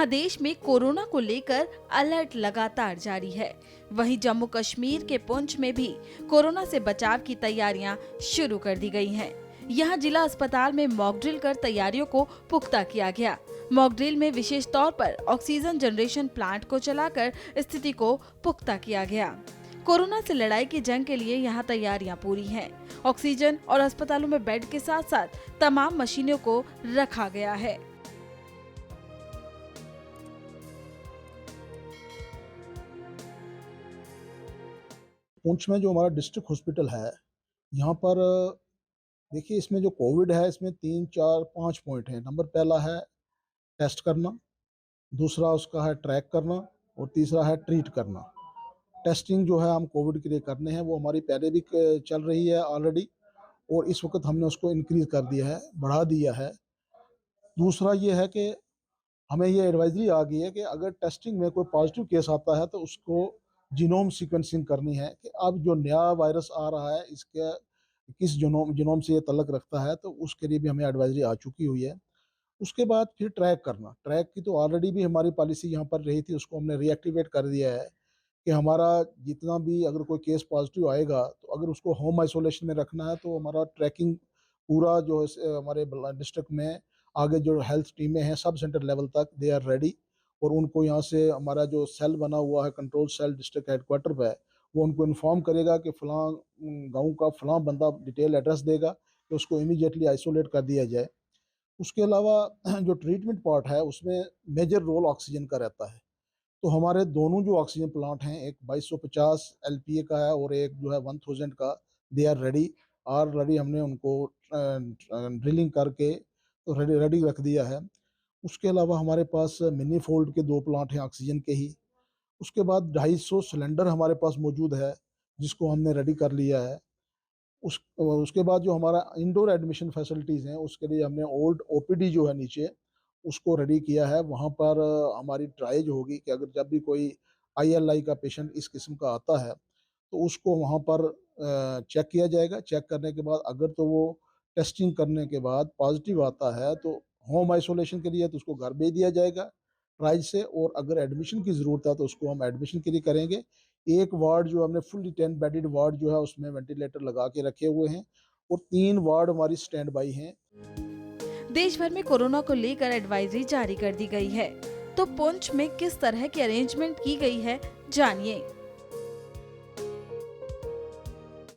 प्रदेश में कोरोना को लेकर अलर्ट लगातार जारी है। वहीं जम्मू कश्मीर के पुंछ में भी कोरोना से बचाव की तैयारियां शुरू कर दी गई हैं। यहां जिला अस्पताल में मॉक ड्रिल कर तैयारियों को पुख्ता किया गया। मॉक ड्रिल में विशेष तौर पर ऑक्सीजन जनरेशन प्लांट को चलाकर स्थिति को पुख्ता किया गया। कोरोना से लड़ाई की जंग के लिए यहां तैयारियां पूरी हैं। ऑक्सीजन और अस्पतालों में बेड के साथ साथ तमाम मशीनों को रखा गया है। पुंछ में जो हमारा डिस्ट्रिक्ट हॉस्पिटल है, यहाँ पर देखिए इसमें जो कोविड है इसमें 3, 4, 5 पॉइंट हैं। नंबर पहला है टेस्ट करना, दूसरा उसका है ट्रैक करना और तीसरा है ट्रीट करना। टेस्टिंग जो है हम कोविड के लिए करने हैं, वो हमारी पहले भी चल रही है ऑलरेडी और इस वक्त हमने उसको इंक्रीज कर दिया है, बढ़ा दिया है। दूसरा ये है कि हमें ये एडवाइजरी आ गई है कि अगर टेस्टिंग में कोई पॉजिटिव केस आता है तो उसको जीनोम सीक्वेंसिंग करनी है कि अब जो नया वायरस आ रहा है इसके किस जीनोम से ये तल्लक रखता है, तो उसके लिए भी हमें एडवाइजरी आ चुकी हुई है। उसके बाद फिर ट्रैक करना, ट्रैक की तो ऑलरेडी भी हमारी पॉलिसी यहाँ पर रही थी, उसको हमने रीएक्टिवेट कर दिया है कि हमारा जितना भी अगर कोई केस पॉजिटिव आएगा तो अगर उसको होम आइसोलेशन में रखना है तो हमारा ट्रैकिंग पूरा जो है हमारे डिस्ट्रिक्ट में आगे जो हेल्थ टीमें हैं सब सेंटर लेवल तक दे आर रेडी और उनको यहाँ से हमारा जो सेल बना हुआ है कंट्रोल सेल डिस्ट्रिक्ट हेडक्वार्टर पे, वो उनको इन्फॉर्म करेगा कि फ़लाँ गाँव का फ़लाँ बंदा डिटेल एड्रेस देगा कि उसको इमीडिएटली आइसोलेट कर दिया जाए। उसके अलावा जो ट्रीटमेंट पार्ट है उसमें मेजर रोल ऑक्सीजन का रहता है। तो हमारे दोनों जो ऑक्सीजन प्लांट हैं, एक 2250 एलपीए का है और एक जो है 1000 का, दे आर रेडी। ऑलरेडी हमने उनको ड्रिलिंग करके तो रेडी रख दिया है। उसके अलावा हमारे पास मिनी फोल्ड के 2 प्लांट हैं ऑक्सीजन के ही। उसके बाद 250 सिलेंडर हमारे पास मौजूद है जिसको हमने रेडी कर लिया है। उसके बाद जो हमारा इंडोर एडमिशन फैसिलिटीज़ हैं उसके लिए हमने ओल्ड ओपीडी जो है नीचे उसको रेडी किया है। वहाँ पर हमारी ट्रायल होगी कि अगर जब भी कोई आईएलआई का पेशेंट इस किस्म का आता है तो उसको वहाँ पर चेक किया जाएगा। चेक करने के बाद अगर तो वो टेस्टिंग करने के बाद पॉजिटिव आता है तो होम आइसोलेशन के लिए तो उसको घर भेज दिया जाएगा ट्रायल से, और अगर एडमिशन की ज़रूरत है तो उसको हम एडमिशन के लिए करेंगे। एक वार्ड जो हमने फुल्ली 10 बेडेड वार्ड जो है उसमें वेंटिलेटर लगा के रखे हुए हैं और 3 वार्ड हमारी स्टैंड बाई हैं। देश भर में कोरोना को लेकर एडवाइजरी जारी कर दी गई है, तो पुंछ में किस तरह की अरेंजमेंट की गई है, जानिए।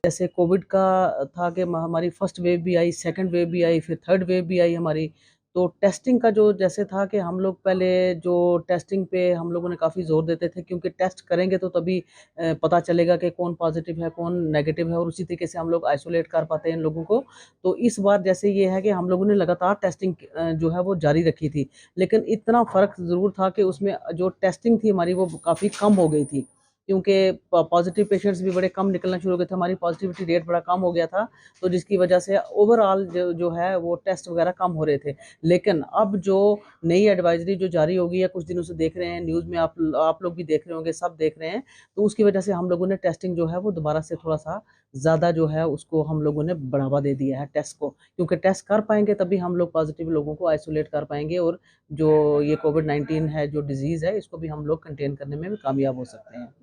जैसे कोविड का था कि हमारी फर्स्ट वेव भी आई, सेकंड वेव भी आई, फिर थर्ड वेव भी आई हमारी। तो टेस्टिंग का जो जैसे था कि हम लोग पहले जो टेस्टिंग पे हम लोगों ने काफ़ी ज़ोर देते थे, क्योंकि टेस्ट करेंगे तो तभी पता चलेगा कि कौन पॉजिटिव है, कौन नेगेटिव है, और उसी तरीके से हम लोग आइसोलेट कर पाते हैं इन लोगों को। तो इस बार जैसे ये है कि हम लोगों ने लगातार टेस्टिंग जो है वो जारी रखी थी, लेकिन इतना फ़र्क ज़रूर था कि उसमें जो टेस्टिंग थी हमारी वो काफ़ी कम हो गई थी, क्योंकि पॉजिटिव पेशेंट्स भी बड़े कम निकलना शुरू हो गए थे, हमारी पॉजिटिविटी रेट बड़ा कम हो गया था, तो जिसकी वजह से ओवरऑल जो है वो टेस्ट वगैरह कम हो रहे थे। लेकिन अब जो नई एडवाइजरी जो जारी हो गई है, कुछ दिनों से देख रहे हैं न्यूज़ में, आप लोग भी देख रहे होंगे, सब देख रहे हैं, तो उसकी वजह से हम लोगों ने टेस्टिंग जो है वो दोबारा से थोड़ा-सा ज़्यादा जो है उसको हम लोगों ने बढ़ावा दे दिया है टेस्ट को, क्योंकि टेस्ट कर पाएँगे तभी हम लोग पॉजिटिव लोगों को आइसोलेट कर पाएँगे और जो ये कोविड-19 है, जो डिज़ीज़ है, इसको भी हम लोग कंटेन करने में भी कामयाब हो सकते हैं।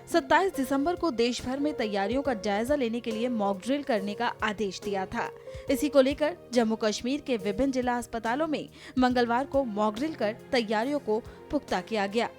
27 दिसंबर को देश भर में तैयारियों का जायजा लेने के लिए मॉक ड्रिल करने का आदेश दिया था। इसी को लेकर जम्मू कश्मीर के विभिन्न जिला अस्पतालों में मंगलवार को मॉक ड्रिल कर तैयारियों को पुख्ता किया गया।